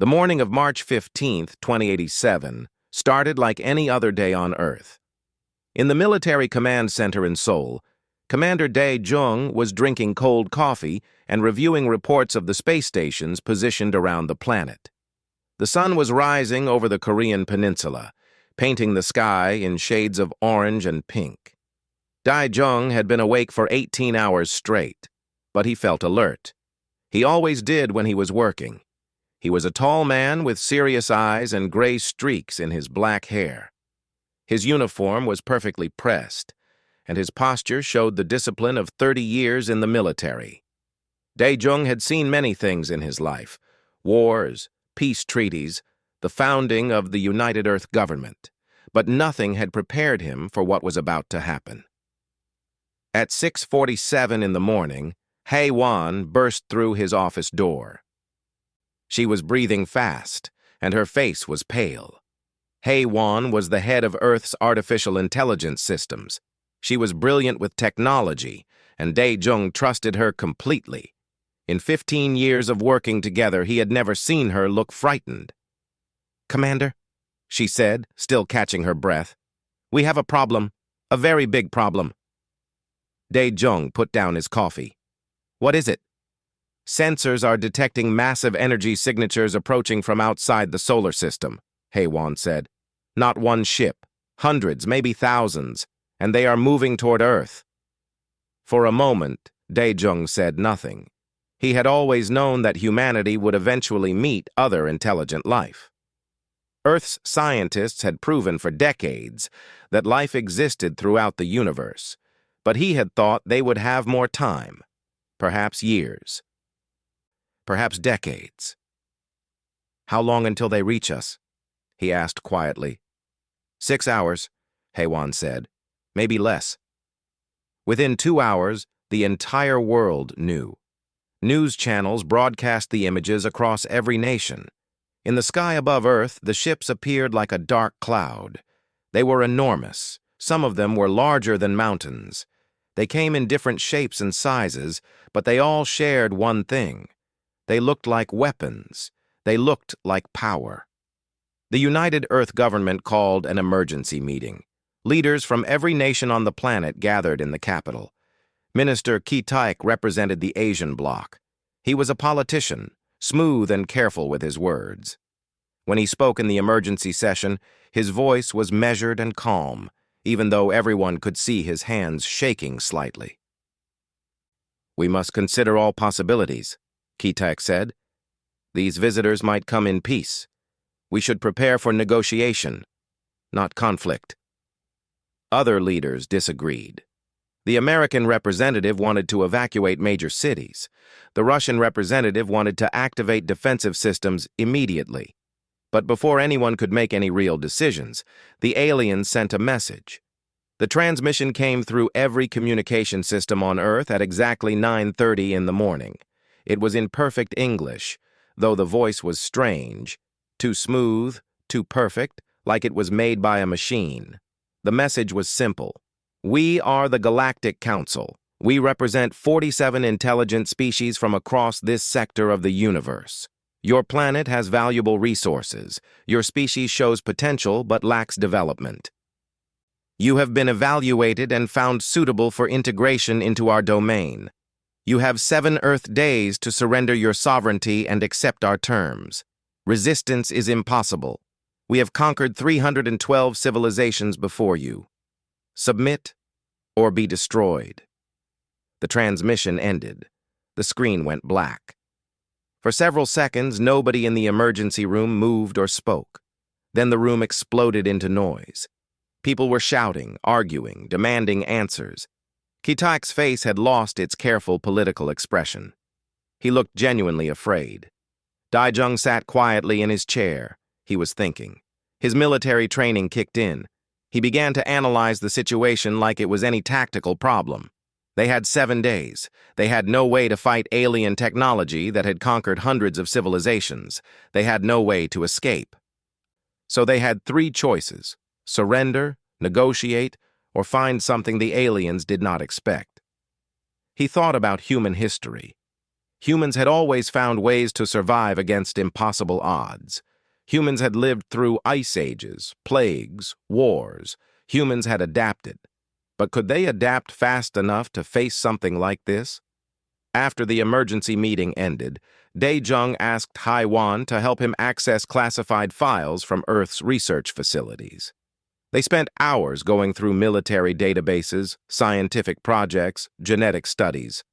The morning of March 15th, 2087, started like any other day on Earth. In the military command center in Seoul, Commander Dae-jung was drinking cold coffee and reviewing reports of the space stations positioned around the planet. The sun was rising over the Korean peninsula, painting the sky in shades of orange and pink. Dae-jung had been awake for 18 hours straight, but he felt alert. He always did when he was working. He was a tall man with serious eyes and gray streaks in his black hair. His uniform was perfectly pressed, and his posture showed the discipline of 30 years in the military. Dae-jung had seen many things in his life: wars, peace treaties, the founding of the United Earth government, but nothing had prepared him for what was about to happen. At 6:47 in the morning, Hae-won burst through his office door. She was breathing fast, and her face was pale. Hae-won was the head of Earth's artificial intelligence systems. She was brilliant with technology, and Dae-jung trusted her completely. In 15 years of working together, he had never seen her look frightened. "Commander," she said, still catching her breath, "we have a problem, a very big problem." Dae-jung put down his coffee. "What is it?" "Sensors are detecting massive energy signatures approaching from outside the solar system," Hae-won said. "Not one ship, hundreds, maybe thousands, and they are moving toward Earth." For a moment, Dae-jung said nothing. He had always known that humanity would eventually meet other intelligent life. Earth's scientists had proven for decades that life existed throughout the universe, but he had thought they would have more time, perhaps years. Perhaps decades. "How long until they reach us?" he asked quietly. 6 hours, Hae-won said. "Maybe less." Within 2 hours, the entire world knew. News channels broadcast the images across every nation. In the sky above Earth, the ships appeared like a dark cloud. They were enormous. Some of them were larger than mountains. They came in different shapes and sizes, but they all shared one thing. They looked like weapons. They looked like power. The United Earth government called an emergency meeting. Leaders from every nation on the planet gathered in the capital. Minister Ki-taek represented the Asian bloc. He was a politician, smooth and careful with his words. When he spoke in the emergency session, his voice was measured and calm, even though everyone could see his hands shaking slightly. "We must consider all possibilities," Ki-taek said. "These visitors might come in peace. We should prepare for negotiation, not conflict." Other leaders disagreed. The American representative wanted to evacuate major cities. The Russian representative wanted to activate defensive systems immediately. But before anyone could make any real decisions, the aliens sent a message. The transmission came through every communication system on Earth at exactly 9:30 in the morning. It was in perfect English, though the voice was strange, too smooth, too perfect, like it was made by a machine. The message was simple. "We are the Galactic Council. We represent 47 intelligent species from across this sector of the universe. Your planet has valuable resources. Your species shows potential but lacks development. You have been evaluated and found suitable for integration into our domain. You have 7 Earth days to surrender your sovereignty and accept our terms. Resistance is impossible. We have conquered 312 civilizations before you. Submit or be destroyed." The transmission ended. The screen went black. For several seconds, nobody in the emergency room moved or spoke. Then the room exploded into noise. People were shouting, arguing, demanding answers. Ki-taek's face had lost its careful political expression. He looked genuinely afraid. Dae-jung sat quietly in his chair. He was thinking. His military training kicked in. He began to analyze the situation like it was any tactical problem. They had 7 days. They had no way to fight alien technology that had conquered hundreds of civilizations. They had no way to escape. So they had 3 choices: surrender, negotiate, or find something the aliens did not expect. He thought about human history. Humans had always found ways to survive against impossible odds. Humans had lived through ice ages, plagues, wars. Humans had adapted. But could they adapt fast enough to face something like this? After the emergency meeting ended, Dae-jung asked Hai-wan to help him access classified files from Earth's research facilities. They spent hours going through military databases, scientific projects, genetic studies.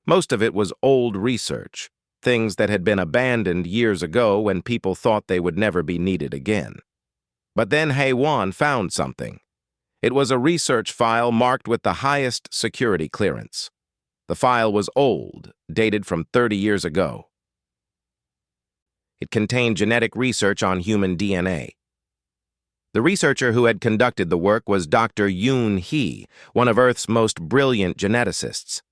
Most of it was old research, things that had been abandoned years ago when people thought they would never be needed again. But then Hai-wan found something. It was a research file marked with the highest security clearance. The file was old, dated from 30 years ago. It contained genetic research on human DNA. The researcher who had conducted the work was Dr. Yoon-hee, one of Earth's most brilliant geneticists.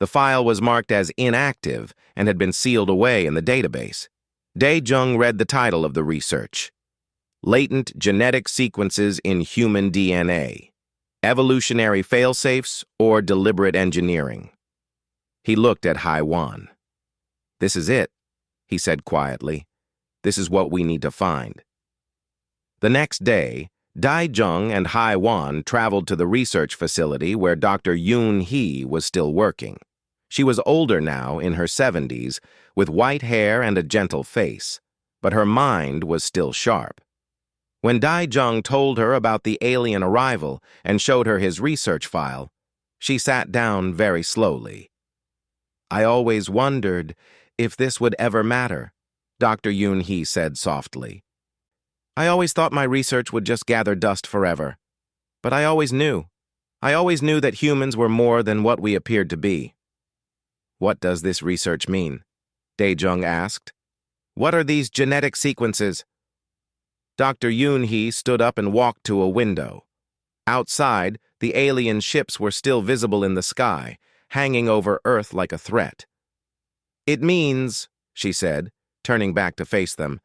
The file was marked as inactive and had been sealed away in the database. Dae-jung read the title of the research: Latent Genetic Sequences in Human DNA, Evolutionary Failsafes or Deliberate Engineering. He looked at Hai-wan. "This is it," he said quietly. "This is what we need to find." The next day, Dae-jung and Hai-wan traveled to the research facility where Dr. Yoon-hee was still working. She was older now, in her 70s, with white hair and a gentle face, but her mind was still sharp. When Dae-jung told her about the alien arrival and showed her his research file, she sat down very slowly. "I always wondered if this would ever matter," Dr. Yoon-hee said softly. "I always thought my research would just gather dust forever. But I always knew that humans were more than what we appeared to be." "What does this research mean?" Dae-jung asked. "What are these genetic sequences?" Dr. Yoon-hee stood up and walked to a window. Outside, the alien ships were still visible in the sky, hanging over Earth like a threat. "It means," she said, turning back to face them,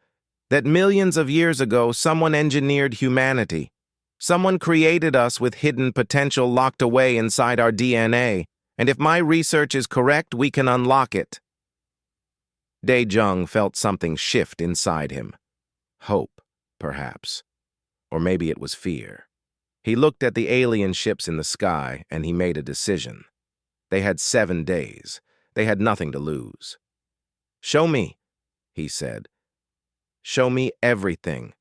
"that millions of years ago someone engineered humanity. Someone created us with hidden potential locked away inside our DNA, and if my research is correct, we can unlock it." Dae-jung felt something shift inside him. Hope, perhaps. Or maybe it was fear. He looked at the alien ships in the sky, and he made a decision. They had 7 days. They had nothing to lose. "Show me," he said. "Show me everything."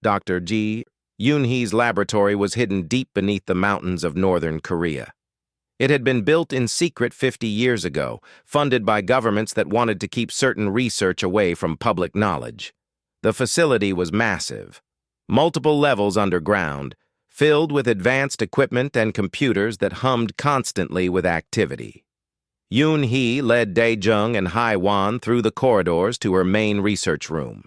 Dr. Yoon-hee's laboratory was hidden deep beneath the mountains of northern Korea. It had been built in secret 50 years ago, funded by governments that wanted to keep certain research away from public knowledge. The facility was massive, multiple levels underground, filled with advanced equipment and computers that hummed constantly with activity. Yoon-hee led Dae-jung and Hai-wan through the corridors to her main research room.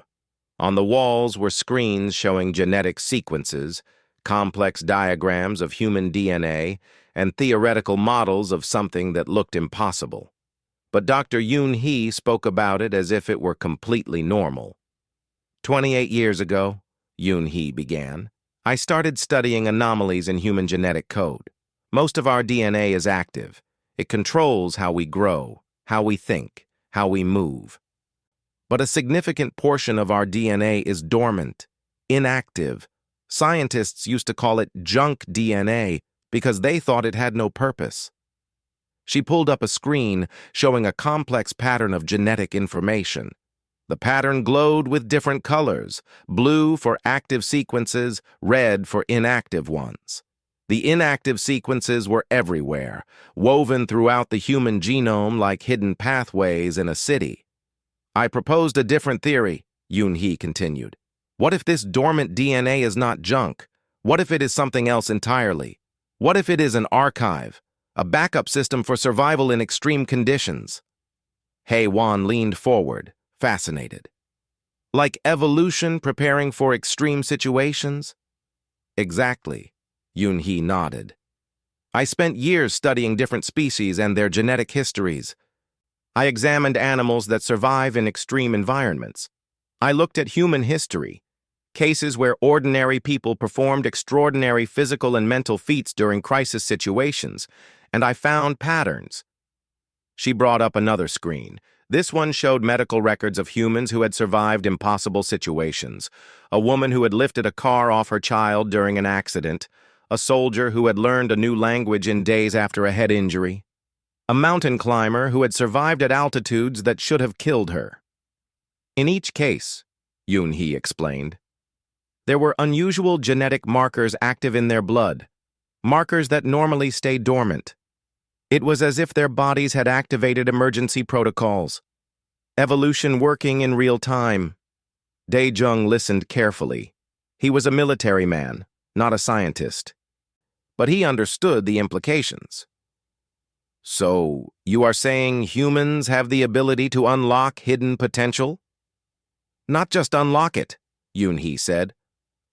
On the walls were screens showing genetic sequences, complex diagrams of human DNA, and theoretical models of something that looked impossible. But Dr. Yoon-hee spoke about it as if it were completely normal. 28 years ago, Yoon-hee began, I started studying anomalies in human genetic code. Most of our DNA is active. It controls how we grow, how we think, how we move. But a significant portion of our DNA is dormant, inactive. Scientists used to call it junk DNA because they thought it had no purpose. She pulled up a screen showing a complex pattern of genetic information. The pattern glowed with different colors, blue for active sequences, red for inactive ones. The inactive sequences were everywhere, woven throughout the human genome like hidden pathways in a city. I proposed a different theory, Yoon-hee continued. What if this dormant DNA is not junk? What if it is something else entirely? What if it is an archive, a backup system for survival in extreme conditions? Hai-wan leaned forward, fascinated. Like evolution preparing for extreme situations? Exactly, Yoon-hee nodded. I spent years studying different species and their genetic histories. I examined animals that survive in extreme environments. I looked at human history, cases where ordinary people performed extraordinary physical and mental feats during crisis situations, and I found patterns. She brought up another screen. This one showed medical records of humans who had survived impossible situations. A woman who had lifted a car off her child during an accident. A soldier who had learned a new language in days after a head injury. A mountain climber who had survived at altitudes that should have killed her. In each case, Yoon-hee explained, there were unusual genetic markers active in their blood, markers that normally stay dormant. It was as if their bodies had activated emergency protocols. Evolution working in real time. Dae-jung listened carefully. He was a military man, not a scientist. But he understood the implications. So, you are saying humans have the ability to unlock hidden potential? Not just unlock it, Yoon-hee said.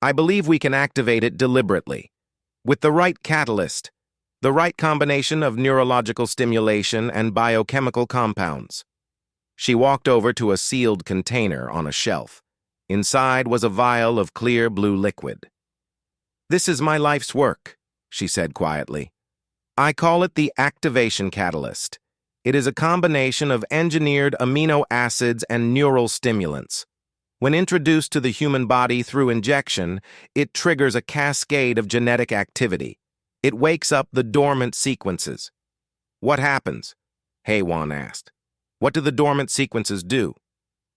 I believe we can activate it deliberately. With the right catalyst, the right combination of neurological stimulation and biochemical compounds. She walked over to a sealed container on a shelf. Inside was a vial of clear blue liquid. This is my life's work, she said quietly. I call it the activation catalyst. It is a combination of engineered amino acids and neural stimulants. When introduced to the human body through injection, it triggers a cascade of genetic activity. It wakes up the dormant sequences. What happens? Hae-won asked. What do the dormant sequences do?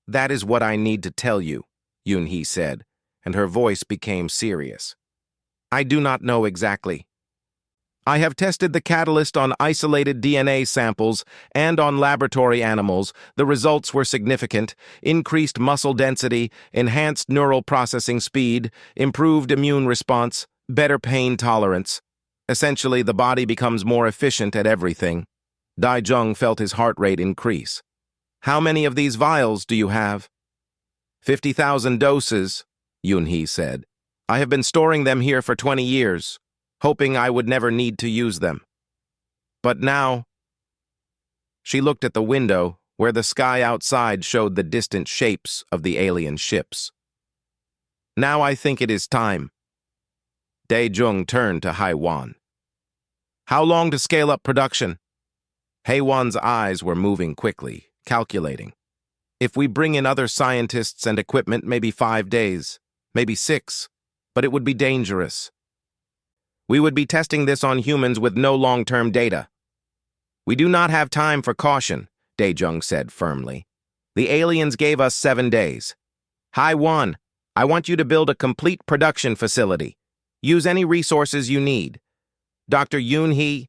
That is what I need to tell you, Yoon-hee said, and her voice became serious. I do not know exactly. I have tested the catalyst on isolated DNA samples and on laboratory animals. The results were significant: increased muscle density, enhanced neural processing speed, improved immune response, better pain tolerance. Essentially, the body becomes more efficient at everything. Dae-jung felt his heart rate increase. How many of these vials do you have? 50,000 doses, Yoon-hee said. I have been storing them here for 20 years. Hoping I would never need to use them. But now... She looked at the window, where the sky outside showed the distant shapes of the alien ships. Now I think it is time. Dae-jung turned to Hae-won. How long to scale up production? Hae-won's eyes were moving quickly, calculating. If we bring in other scientists and equipment, maybe 5 days, maybe 6, but it would be dangerous. We would be testing this on humans with no long-term data. We do not have time for caution, Dae-jung said firmly. The aliens gave us 7 days. Hae-won, I want you to build a complete production facility. Use any resources you need. Dr. Yoon-hee,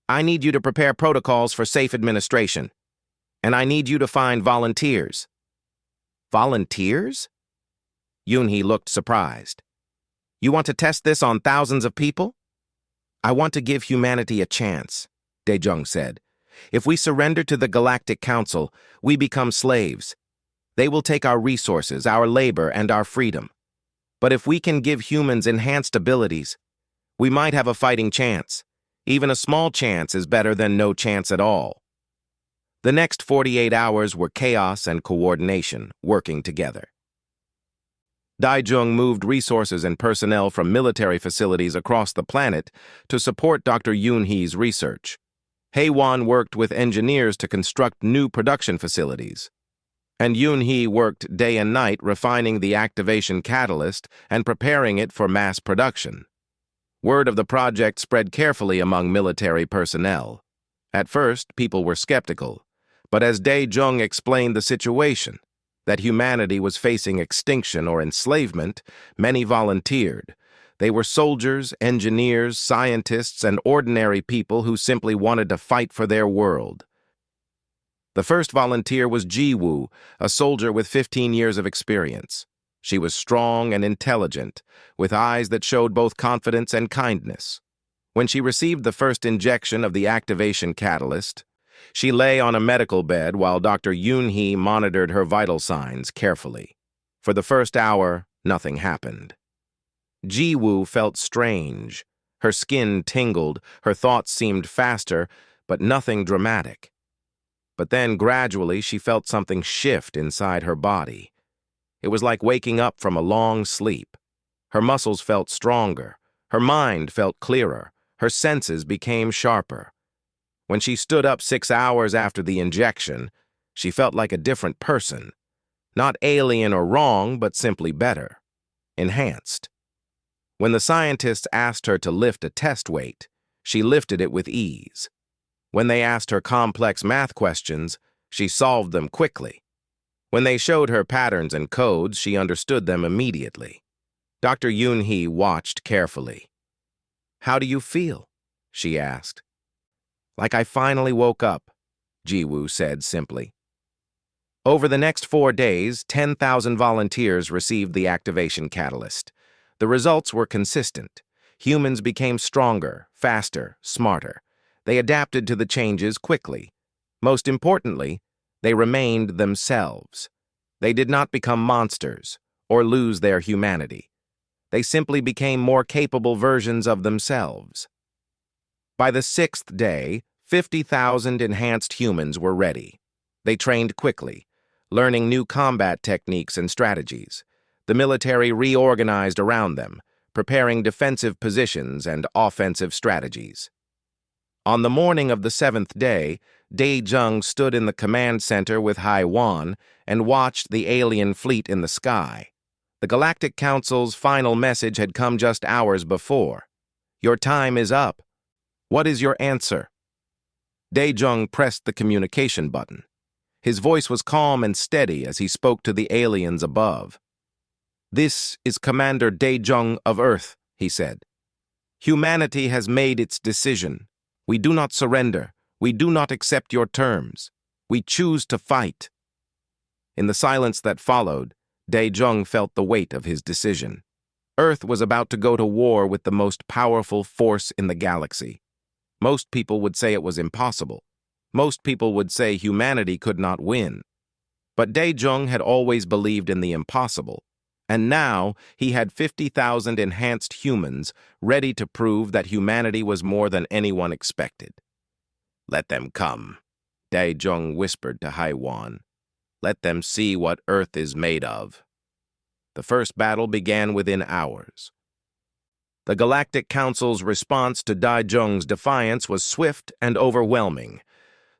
I need you to prepare protocols for safe administration. And I need you to find volunteers. Volunteers? Yoon-hee looked surprised. You want to test this on thousands of people? I want to give humanity a chance, Dae-jung said. If we surrender to the Galactic Council, we become slaves. They will take our resources, our labor, and our freedom. But if we can give humans enhanced abilities, we might have a fighting chance. Even a small chance is better than no chance at all. The next 48 hours were chaos and coordination, working together. Dae-jung moved resources and personnel from military facilities across the planet to support Dr. Yoon-hee's research. Hae-won worked with engineers to construct new production facilities. And Yoon-hee worked day and night refining the activation catalyst and preparing it for mass production. Word of the project spread carefully among military personnel. At first, people were skeptical, but as Dae-jung explained the situation, that humanity was facing extinction or enslavement, many volunteered. They were soldiers, engineers, scientists, and ordinary people who simply wanted to fight for their world. The first volunteer was Ji-woo, a soldier with 15 years of experience. She was strong and intelligent, with eyes that showed both confidence and kindness. When she received the first injection of the activation catalyst, she lay on a medical bed while Dr. Yoon-hee monitored her vital signs carefully. For the first hour, nothing happened. Ji-woo felt strange. Her skin tingled, her thoughts seemed faster, but nothing dramatic. But then, gradually, she felt something shift inside her body. It was like waking up from a long sleep. Her muscles felt stronger. Her mind felt clearer. Her senses became sharper. When she stood up 6 hours after the injection, she felt like a different person. Not alien or wrong, but simply better. Enhanced. When the scientists asked her to lift a test weight, she lifted it with ease. When they asked her complex math questions, she solved them quickly. When they showed her patterns and codes, she understood them immediately. Dr. Yoon-hee watched carefully. "How do you feel?" she asked. "Like I finally woke up," Ji-woo said simply. Over the next 4 days, 10,000 volunteers received the activation catalyst. The results were consistent. Humans became stronger, faster, smarter. They adapted to the changes quickly. Most importantly, they remained themselves. They did not become monsters or lose their humanity. They simply became more capable versions of themselves. By the 6th day, 50,000 enhanced humans were ready. They trained quickly, learning new combat techniques and strategies. The military reorganized around them, preparing defensive positions and offensive strategies. On the morning of the 7th day, Dae-jung stood in the command center with Hai-wan and watched the alien fleet in the sky. The Galactic Council's final message had come just hours before. "Your time is up. What is your answer?" Dae-jung pressed the communication button. His voice was calm and steady as he spoke to the aliens above. "This is Commander Dae-jung of Earth," he said. "Humanity has made its decision. We do not surrender. We do not accept your terms. We choose to fight." In the silence that followed, Dae-jung felt the weight of his decision. Earth was about to go to war with the most powerful force in the galaxy. Most people would say it was impossible. Most people would say humanity could not win. But Dae-jung had always believed in the impossible, and now he had 50,000 enhanced humans ready to prove that humanity was more than anyone expected. "Let them come," Dae-jung whispered to Hai-wan. "Let them see what Earth is made of." The first battle began within hours. The Galactic Council's response to Dae-jung's defiance was swift and overwhelming.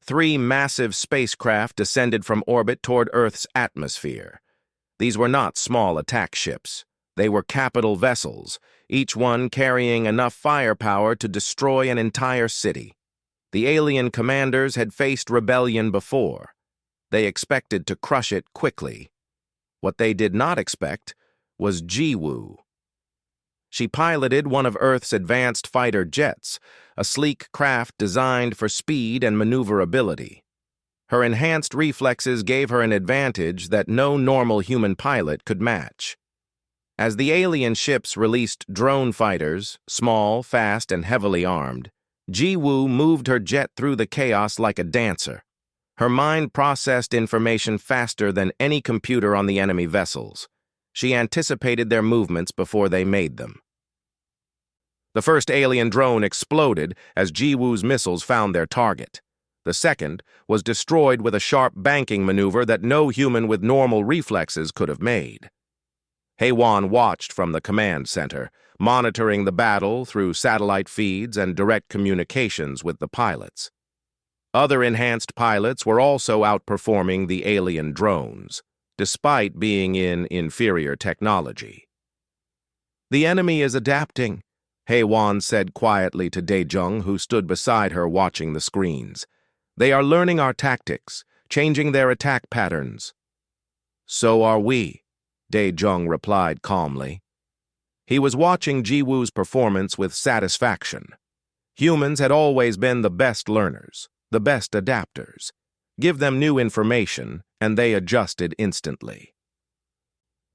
3 massive spacecraft descended from orbit toward Earth's atmosphere. These were not small attack ships. They were capital vessels, each one carrying enough firepower to destroy an entire city. The alien commanders had faced rebellion before. They expected to crush it quickly. What they did not expect was Ji-woo. She piloted one of Earth's advanced fighter jets, a sleek craft designed for speed and maneuverability. Her enhanced reflexes gave her an advantage that no normal human pilot could match. As the alien ships released drone fighters, small, fast, and heavily armed, Ji-woo moved her jet through the chaos like a dancer. Her mind processed information faster than any computer on the enemy vessels. She anticipated their movements before they made them. The first alien drone exploded as Ji-woo's missiles found their target. The second was destroyed with a sharp banking maneuver that no human with normal reflexes could have made. Hai-wan watched from the command center, monitoring the battle through satellite feeds and direct communications with the pilots. Other enhanced pilots were also outperforming the alien drones, despite being in inferior technology. "The enemy is adapting," Hai-wan said quietly to Dae-jung, who stood beside her watching the screens. "They are learning our tactics, changing their attack patterns." "So are we," Dae-jung replied calmly. He was watching Ji-woo's performance with satisfaction. Humans had always been the best learners, the best adapters. Give them new information, and they adjusted instantly.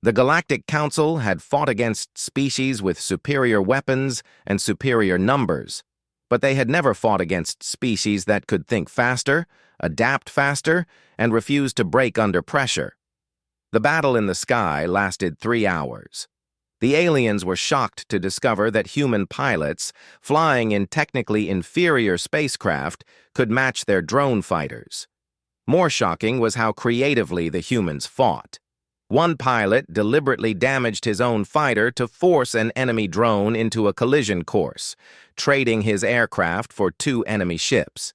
The Galactic Council had fought against species with superior weapons and superior numbers, but they had never fought against species that could think faster, adapt faster, and refuse to break under pressure. The battle in the sky lasted 3 hours. The aliens were shocked to discover that human pilots, flying in technically inferior spacecraft, could match their drone fighters. More shocking was how creatively the humans fought. One pilot deliberately damaged his own fighter to force an enemy drone into a collision course, trading his aircraft for 2 enemy ships.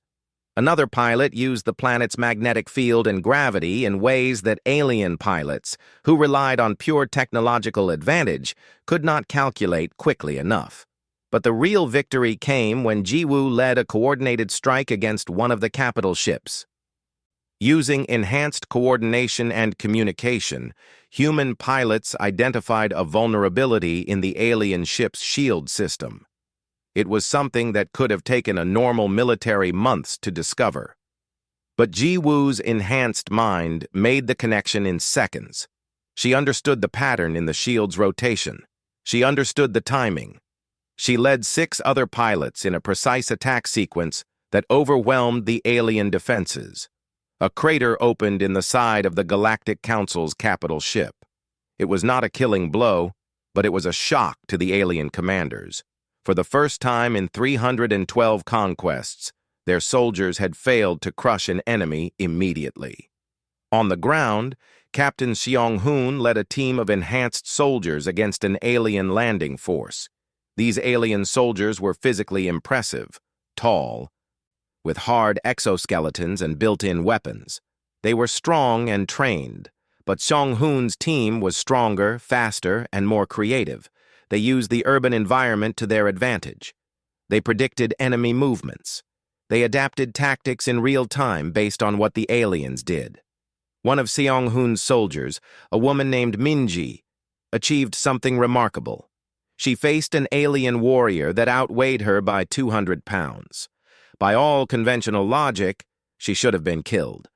Another pilot used the planet's magnetic field and gravity in ways that alien pilots, who relied on pure technological advantage, could not calculate quickly enough. But the real victory came when Jiwoo led a coordinated strike against one of the capital ships. Using enhanced coordination and communication, human pilots identified a vulnerability in the alien ship's shield system. It was something that could have taken a normal military months to discover. But Jiwoo's enhanced mind made the connection in seconds. She understood the pattern in the shield's rotation. She understood the timing. She led 6 other pilots in a precise attack sequence that overwhelmed the alien defenses. A crater opened in the side of the Galactic Council's capital ship. It was not a killing blow, but it was a shock to the alien commanders. For the first time in 312 conquests, their soldiers had failed to crush an enemy immediately. On the ground, Captain Seong-hoon led a team of enhanced soldiers against an alien landing force. These alien soldiers were physically impressive, tall, with hard exoskeletons and built-in weapons. They were strong and trained, but Seong-hoon's team was stronger, faster, and more creative. They used the urban environment to their advantage. They predicted enemy movements. They adapted tactics in real time based on what the aliens did. One of Seong-hoon's soldiers, a woman named Minji, achieved something remarkable. She faced an alien warrior that outweighed her by 200 pounds. By all conventional logic, she should have been killed.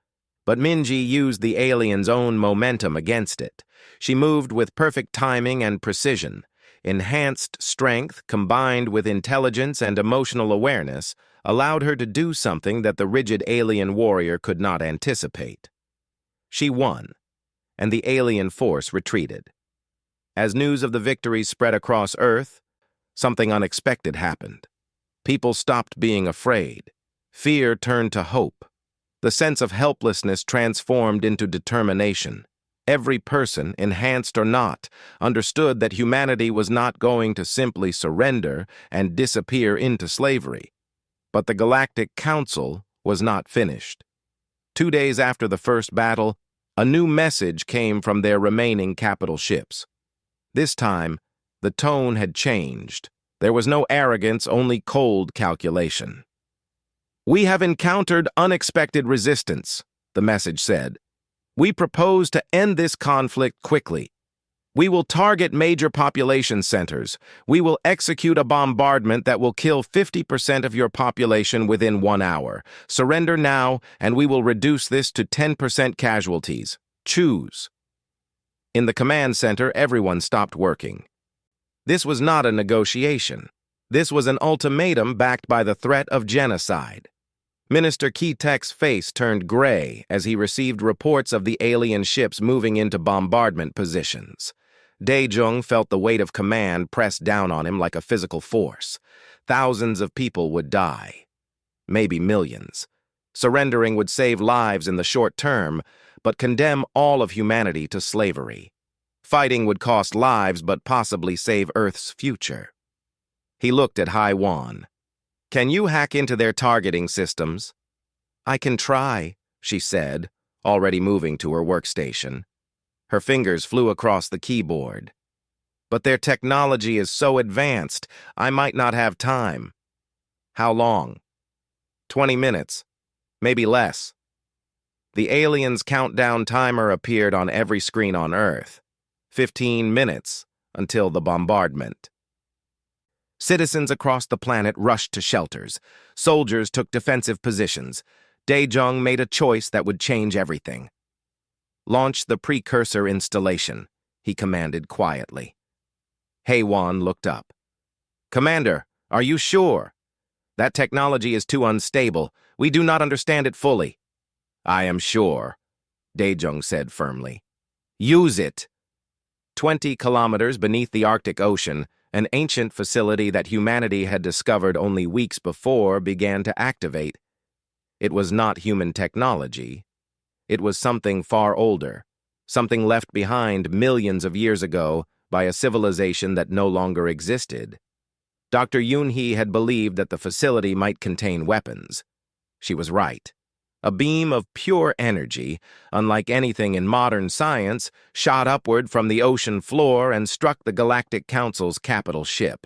But Minji used the alien's own momentum against it. She moved with perfect timing and precision. Enhanced strength, combined with intelligence and emotional awareness, allowed her to do something that the rigid alien warrior could not anticipate. She won, and the alien force retreated. As news of the victory spread across Earth, something unexpected happened. People stopped being afraid. Fear turned to hope. The sense of helplessness transformed into determination. Every person, enhanced or not, understood that humanity was not going to simply surrender and disappear into slavery. But the Galactic Council was not finished. 2 days after the first battle, a new message came from their remaining capital ships. This time, the tone had changed. There was no arrogance, only cold calculation. "We have encountered unexpected resistance," the message said. "We propose to end this conflict quickly. We will target major population centers. We will execute a bombardment that will kill 50% of your population within 1 hour. Surrender now, and we will reduce this to 10% casualties. Choose." In the command center, everyone stopped working. This was not a negotiation. This was an ultimatum backed by the threat of genocide. Minister Ki-tek's face turned gray as he received reports of the alien ships moving into bombardment positions. Dae-jung felt the weight of command press down on him like a physical force. Thousands of people would die. Maybe millions. Surrendering would save lives in the short term, but condemn all of humanity to slavery. Fighting would cost lives but possibly save Earth's future. He looked at Hai-wan. "Can you hack into their targeting systems?" "I can try," she said, already moving to her workstation. Her fingers flew across the keyboard. "But their technology is so advanced, I might not have time." "How long?" 20 minutes. Maybe less." The alien's countdown timer appeared on every screen on Earth. 15 minutes until the bombardment. Citizens across the planet rushed to shelters. Soldiers took defensive positions. Dae-jung made a choice that would change everything. "Launch the precursor installation," he commanded quietly. Hae-won looked up. "Commander, are you sure? That technology is too unstable. We do not understand it fully." "I am sure," Dae-jung said firmly. "Use it." 20 kilometers beneath the Arctic Ocean, an ancient facility that humanity had discovered only weeks before began to activate. It was not human technology. It was something far older, something left behind millions of years ago by a civilization that no longer existed. Dr. Yoon-hee had believed that the facility might contain weapons. She was right. A beam of pure energy, unlike anything in modern science, shot upward from the ocean floor and struck the Galactic Council's capital ship.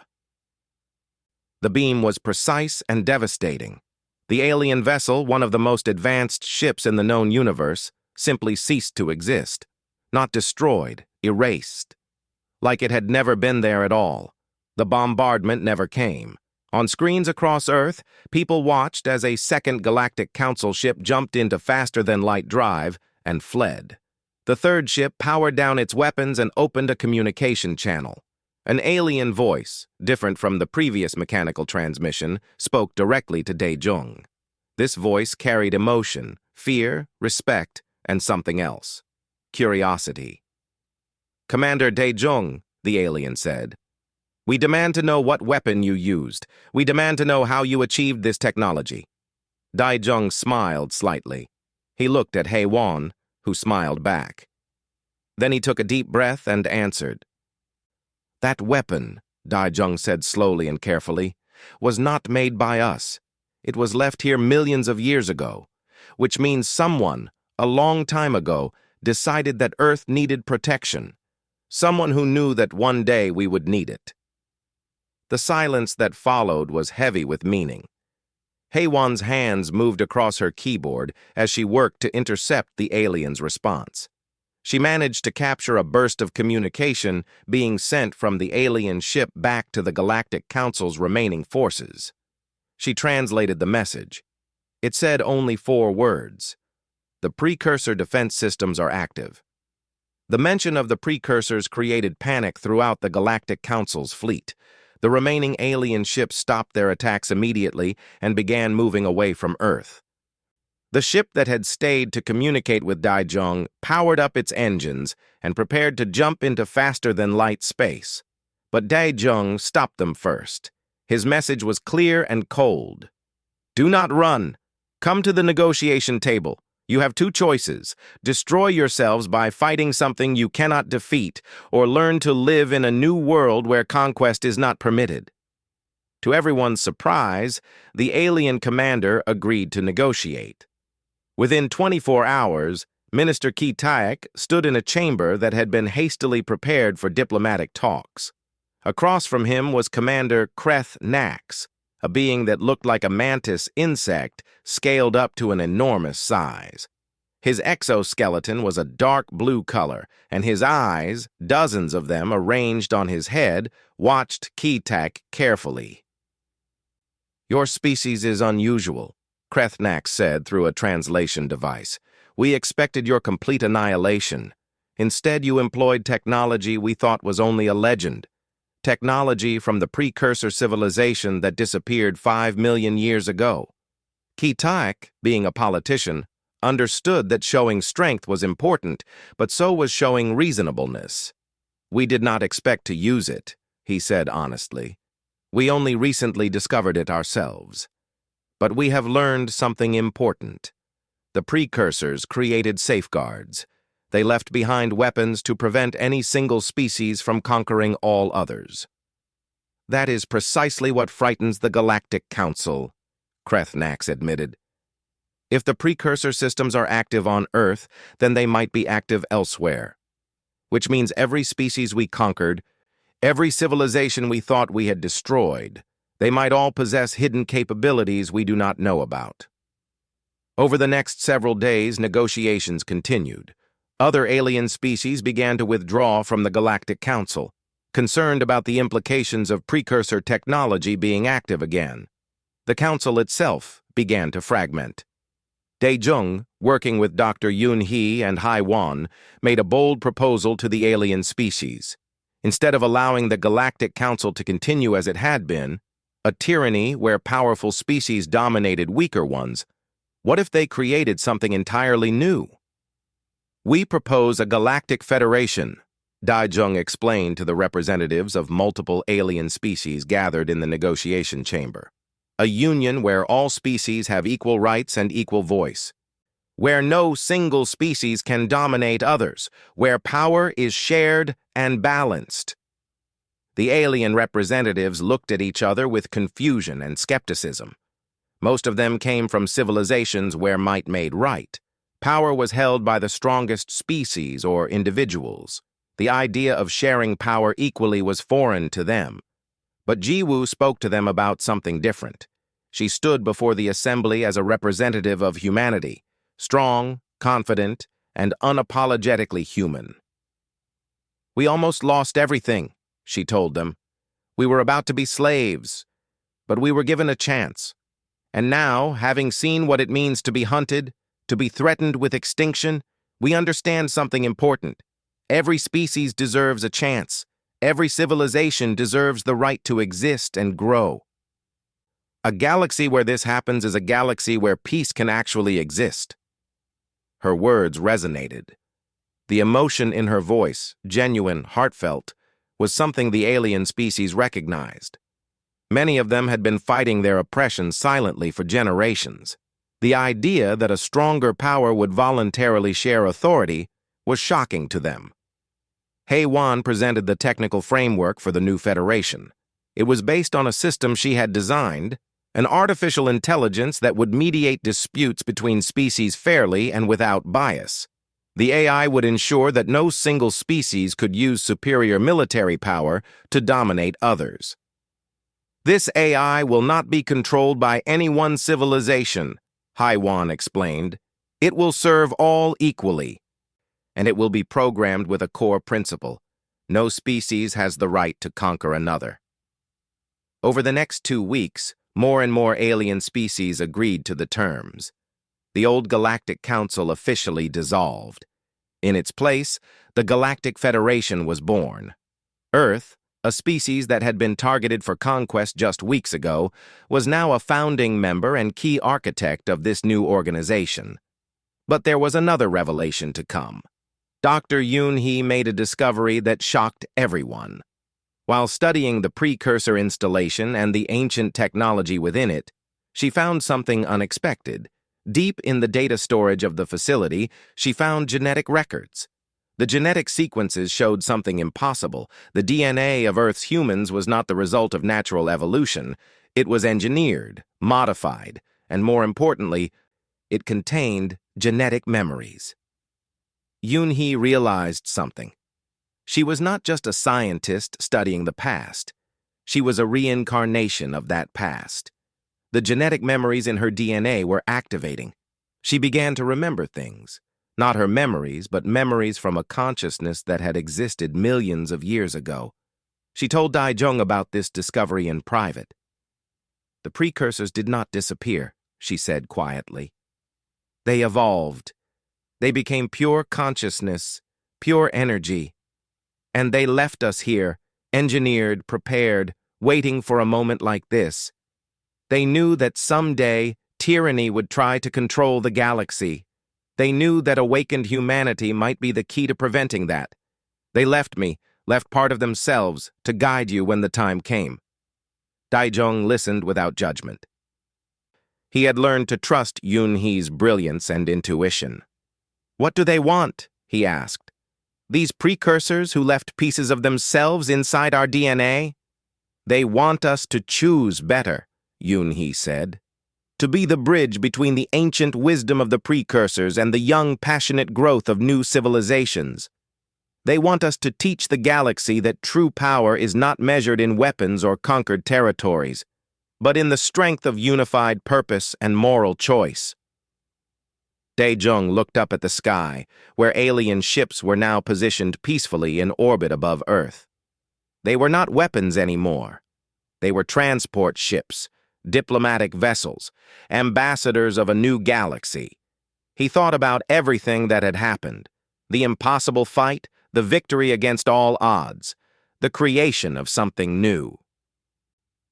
The beam was precise and devastating. The alien vessel, one of the most advanced ships in the known universe, simply ceased to exist. Not destroyed, erased. Like it had never been there at all. The bombardment never came. On screens across Earth, people watched as a second Galactic Council ship jumped into faster-than-light drive and fled. The third ship powered down its weapons and opened a communication channel. An alien voice, different from the previous mechanical transmission, spoke directly to Dae-jung. This voice carried emotion, fear, respect, and something else. Curiosity. "Commander Dae-jung," the alien said, "we demand to know what weapon you used. We demand to know how you achieved this technology." Dae-jung smiled slightly. He looked at Hae-won, who smiled back. Then he took a deep breath and answered. "That weapon," Dae-jung said slowly and carefully, "was not made by us. It was left here millions of years ago, which means someone, a long time ago, decided that Earth needed protection. Someone who knew that one day we would need it." The silence that followed was heavy with meaning. Hae-won's hands moved across her keyboard as she worked to intercept the alien's response. She managed to capture a burst of communication being sent from the alien ship back to the Galactic Council's remaining forces. She translated the message. It said only 4 words. "The precursor defense systems are active." The mention of the precursors created panic throughout the Galactic Council's fleet. The remaining alien ships stopped their attacks immediately and began moving away from Earth. The ship that had stayed to communicate with Dae-jung powered up its engines and prepared to jump into faster-than-light space. But Dae-jung stopped them first. His message was clear and cold. "Do not run. Come to the negotiation table. You have 2 choices. Destroy yourselves by fighting something you cannot defeat, or learn to live in a new world where conquest is not permitted." To everyone's surprise, the alien commander agreed to negotiate. Within 24 hours, Minister Ki Taek stood in a chamber that had been hastily prepared for diplomatic talks. Across from him was Commander Kreth Nax, a being that looked like a mantis insect scaled up to an enormous size. His exoskeleton was a dark blue color, and his eyes, dozens of them arranged on his head, watched Ki Taek carefully. "Your species is unusual," Kreth Nax said through a translation device. "We expected your complete annihilation. Instead, you employed technology we thought was only a legend. Technology from the precursor civilization that disappeared 5 million years ago." Ki Taek, being a politician, understood that showing strength was important, but so was showing reasonableness. "We did not expect to use it," he said honestly. "We only recently discovered it ourselves. But we have learned something important. The precursors created safeguards. They left behind weapons to prevent any single species from conquering all others." "That is precisely what frightens the Galactic Council," Kreth Nax admitted. "If the precursor systems are active on Earth, then they might be active elsewhere. Which means every species we conquered, every civilization we thought we had destroyed, they might all possess hidden capabilities we do not know about." Over the next several days, negotiations continued. Other alien species began to withdraw from the Galactic Council, concerned about the implications of precursor technology being active again. The Council itself began to fragment. Dae-jung, working with Dr. Yoon-hee and Hae-won, made a bold proposal to the alien species. Instead of allowing the Galactic Council to continue as it had been, a tyranny where powerful species dominated weaker ones, what if they created something entirely new? "We propose a galactic federation," Dae-jung explained to the representatives of multiple alien species gathered in the negotiation chamber. "A union where all species have equal rights and equal voice. Where no single species can dominate others. Where power is shared and balanced." The alien representatives looked at each other with confusion and skepticism. Most of them came from civilizations where might made right. Power was held by the strongest species or individuals. The idea of sharing power equally was foreign to them. But Jiwoo spoke to them about something different. She stood before the assembly as a representative of humanity, strong, confident, and unapologetically human. "We almost lost everything," she told them. "We were about to be slaves, but we were given a chance. And now, having seen what it means to be hunted, to be threatened with extinction, we understand something important. Every species deserves a chance. Every civilization deserves the right to exist and grow. A galaxy where this happens is a galaxy where peace can actually exist." Her words resonated. The emotion in her voice, genuine, heartfelt, was something the alien species recognized. Many of them had been fighting their oppression silently for generations. The idea that a stronger power would voluntarily share authority was shocking to them. Hei-Wan presented the technical framework for the new federation. It was based on a system she had designed, an artificial intelligence that would mediate disputes between species fairly and without bias. The AI would ensure that no single species could use superior military power to dominate others. "This AI will not be controlled by any one civilization," Hei-Wan explained. "It will serve all equally. And it will be programmed with a core principle. No species has the right to conquer another." Over the next 2 weeks, more and more alien species agreed to the terms. The old Galactic Council officially dissolved. In its place, the Galactic Federation was born. Earth, a species that had been targeted for conquest just weeks ago, was now a founding member and key architect of this new organization. But there was another revelation to come. Dr. Yoon-hee made a discovery that shocked everyone. While studying the precursor installation and the ancient technology within it, she found something unexpected. Deep in the data storage of the facility, she found genetic records. The genetic sequences showed something impossible. The DNA of Earth's humans was not the result of natural evolution. It was engineered, modified, and more importantly, it contained genetic memories. Yoon-hee realized something. She was not just a scientist studying the past. She was a reincarnation of that past. The genetic memories in her DNA were activating. She began to remember things. Not her memories, but memories from a consciousness that had existed millions of years ago. She told Daijong about this discovery in private. "The precursors did not disappear," she said quietly. "They evolved. They became pure consciousness, pure energy. And they left us here, engineered, prepared, waiting for a moment like this. They knew that someday tyranny would try to control the galaxy. They knew that awakened humanity might be the key to preventing that. They left me, left part of themselves, to guide you when the time came." Daijong listened without judgment. He had learned to trust Yoon-hee's brilliance and intuition. "What do they want?" he asked. "These precursors who left pieces of themselves inside our DNA?" "They want us to choose better," Yoon-hee said. "To be the bridge between the ancient wisdom of the precursors and the young, passionate growth of new civilizations. They want us to teach the galaxy that true power is not measured in weapons or conquered territories, but in the strength of unified purpose and moral choice." Daejong looked up at the sky, where alien ships were now positioned peacefully in orbit above Earth. They were not weapons anymore. They were transport ships, diplomatic vessels, ambassadors of a new galaxy. He thought about everything that had happened: the impossible fight, the victory against all odds, the creation of something new.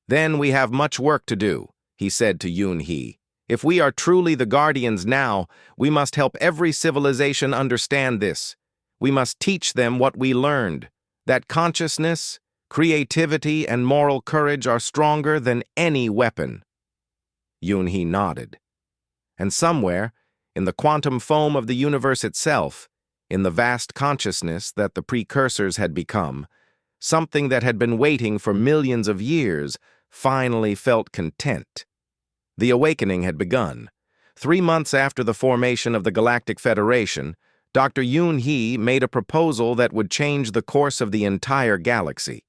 "Then we have much work to do," he said to Yoon-hee. "If we are truly the guardians now, we must help every civilization understand this. We must teach them what we learned, that consciousness, creativity, and moral courage are stronger than any weapon." Yoon-hee nodded. And somewhere, in the quantum foam of the universe itself, in the vast consciousness that the precursors had become, something that had been waiting for millions of years finally felt content. The awakening had begun. 3 months after the formation of the Galactic Federation, Dr. Yoon Hee made a proposal that would change the course of the entire galaxy.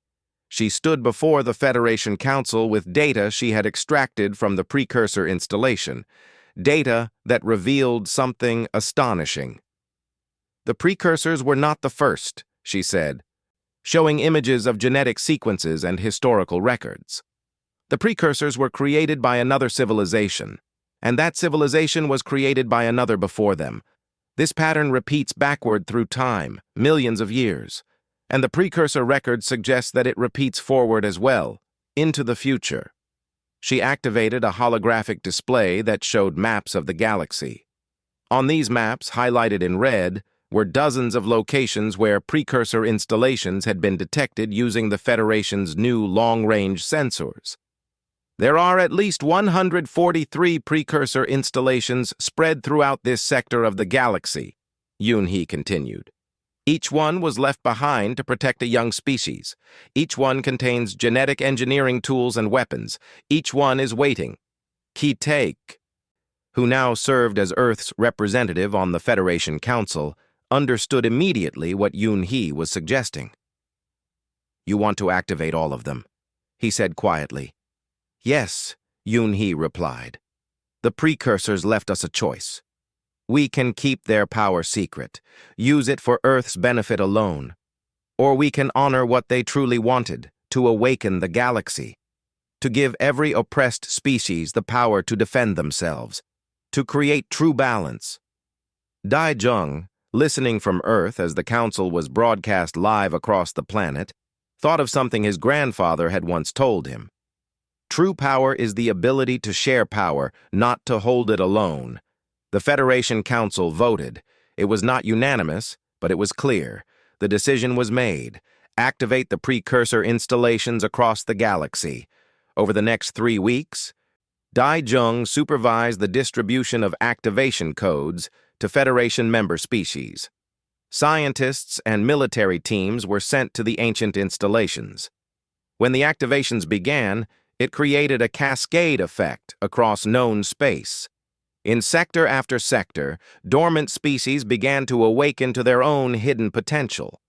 She stood before the Federation Council with data she had extracted from the precursor installation, data that revealed something astonishing. The precursors were not the first, she said, showing images of genetic sequences and historical records. The precursors were created by another civilization, and that civilization was created by another before them. This pattern repeats backward through time, millions of years, and the precursor record suggests that it repeats forward as well, into the future. She activated a holographic display that showed maps of the galaxy. On these maps, highlighted in red, were dozens of locations where precursor installations had been detected using the Federation's new long-range sensors. There are at least 143 precursor installations spread throughout this sector of the galaxy, Yoon Hee continued. Each one was left behind to protect a young species. Each one contains genetic engineering tools and weapons. Each one is waiting. Ki-taek, who now served as Earth's representative on the Federation Council, understood immediately what Yoon Hee was suggesting. "You want to activate all of them," he said quietly. "Yes," Yoon Hee replied. "The precursors left us a choice. We can keep their power secret, use it for Earth's benefit alone, or we can honor what they truly wanted, to awaken the galaxy, to give every oppressed species the power to defend themselves, to create true balance." Dai Jung, listening from Earth as the council was broadcast live across the planet, thought of something his grandfather had once told him. True power is the ability to share power, not to hold it alone. The Federation Council voted. It was not unanimous, but it was clear. The decision was made. Activate the precursor installations across the galaxy. Over the next 3 weeks, Dai Jung supervised the distribution of activation codes to Federation member species. Scientists and military teams were sent to the ancient installations. When the activations began, it created a cascade effect across known space. In sector after sector, dormant species began to awaken to their own hidden potential.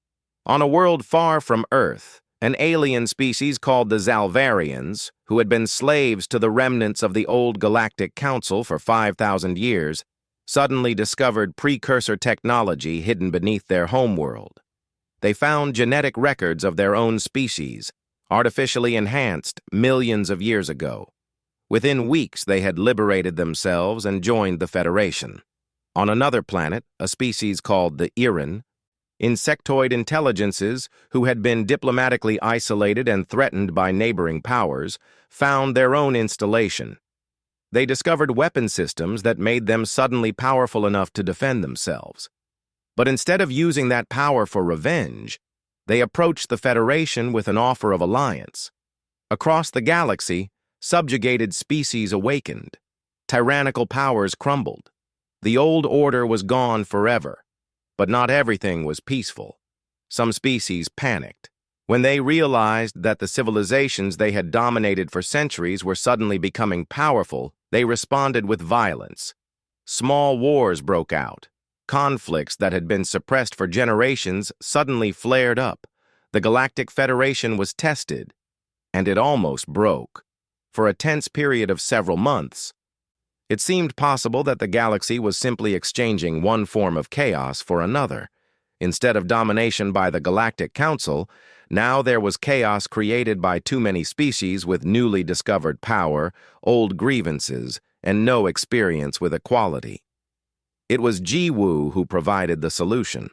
On a world far from Earth, an alien species called the Zalvarians, who had been slaves to the remnants of the old Galactic Council for 5,000 years, suddenly discovered precursor technology hidden beneath their homeworld. They found genetic records of their own species, artificially enhanced millions of years ago. Within weeks, they had liberated themselves and joined the Federation. On another planet, a species called the Iran, insectoid intelligences who had been diplomatically isolated and threatened by neighboring powers, found their own installation. They discovered weapon systems that made them suddenly powerful enough to defend themselves. But instead of using that power for revenge, they approached the Federation with an offer of alliance. Across the galaxy, subjugated species awakened. Tyrannical powers crumbled. The old order was gone forever. But not everything was peaceful. Some species panicked. When they realized that the civilizations they had dominated for centuries were suddenly becoming powerful, they responded with violence. Small wars broke out. Conflicts that had been suppressed for generations suddenly flared up. The Galactic Federation was tested, and it almost broke. For a tense period of several months, it seemed possible that the galaxy was simply exchanging one form of chaos for another. Instead of domination by the Galactic Council, now there was chaos created by too many species with newly discovered power, old grievances, and no experience with equality. It was Ji-woo who provided the solution.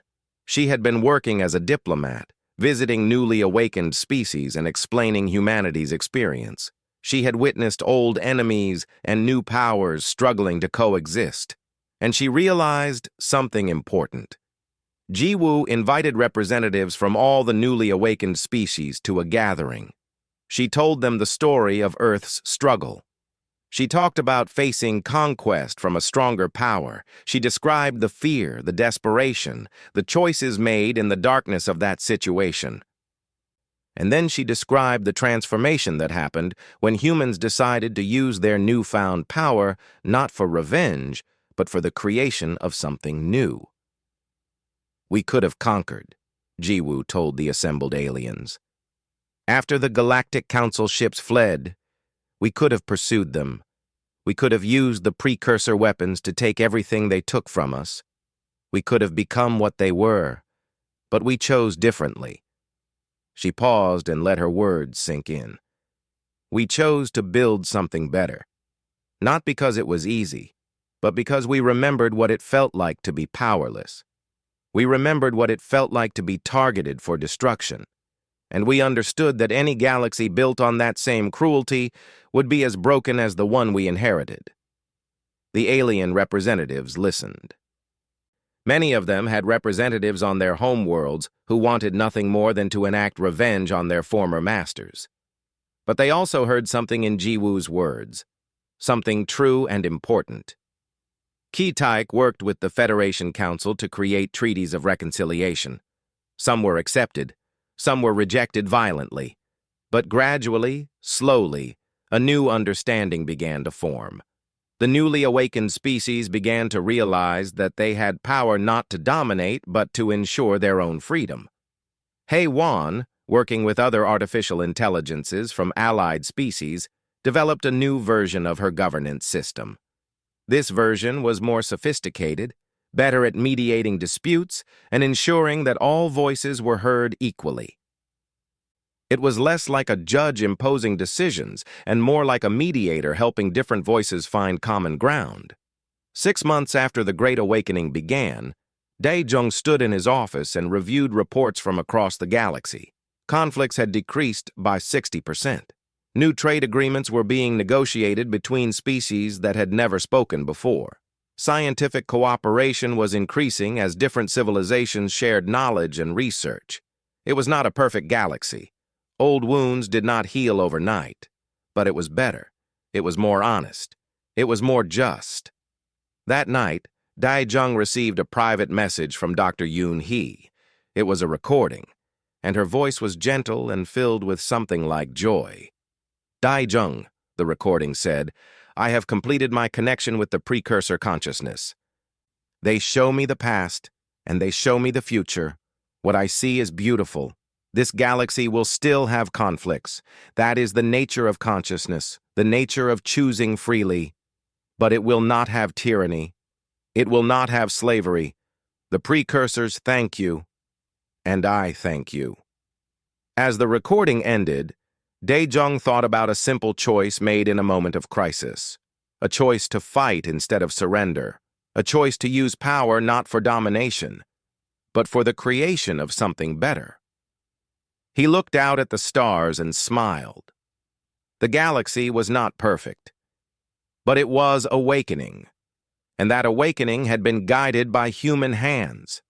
She had been working as a diplomat, visiting newly awakened species and explaining humanity's experience. She had witnessed old enemies and new powers struggling to coexist, and she realized something important. Ji-woo invited representatives from all the newly awakened species to a gathering. She told them the story of Earth's struggle. She talked about facing conquest from a stronger power. She described the fear, the desperation, the choices made in the darkness of that situation. And then she described the transformation that happened when humans decided to use their newfound power not for revenge, but for the creation of something new. "We could have conquered," Jiwoo told the assembled aliens. "After the Galactic Council ships fled, we could have pursued them. We could have used the precursor weapons to take everything they took from us. We could have become what they were, but we chose differently." She paused and let her words sink in. "We chose to build something better. Not because it was easy, but because we remembered what it felt like to be powerless. We remembered what it felt like to be targeted for destruction. And we understood that any galaxy built on that same cruelty would be as broken as the one we inherited." The alien representatives listened. Many of them had representatives on their homeworlds who wanted nothing more than to enact revenge on their former masters. But they also heard something in Jiwoo's words, something true and important. Ki-Taik worked with the Federation Council to create treaties of reconciliation. Some were accepted, some were rejected violently. But gradually, slowly, a new understanding began to form. The newly awakened species began to realize that they had power not to dominate, but to ensure their own freedom. HFY, working with other artificial intelligences from allied species, developed a new version of her governance system. This version was more sophisticated, better at mediating disputes, and ensuring that all voices were heard equally. It was less like a judge imposing decisions and more like a mediator helping different voices find common ground. 6 months after the Great Awakening began, Dae-jung stood in his office and reviewed reports from across the galaxy. Conflicts had decreased by 60%. New trade agreements were being negotiated between species that had never spoken before. Scientific cooperation was increasing as different civilizations shared knowledge and research. It was not a perfect galaxy. Old wounds did not heal overnight, but it was better. It was more honest. It was more just. That night, Dae-jung received a private message from Dr. Yoon-hee. It was a recording, and her voice was gentle and filled with something like joy. "Dae-jung," the recording said, "I have completed my connection with the precursor consciousness. They show me the past, and they show me the future. What I see is beautiful. This galaxy will still have conflicts. That is the nature of consciousness, the nature of choosing freely. But it will not have tyranny. It will not have slavery. The precursors thank you, and I thank you." As the recording ended, Dae-jung thought about a simple choice made in a moment of crisis. A choice to fight instead of surrender. A choice to use power not for domination, but for the creation of something better. He looked out at the stars and smiled. The galaxy was not perfect, but it was awakening, and that awakening had been guided by human hands.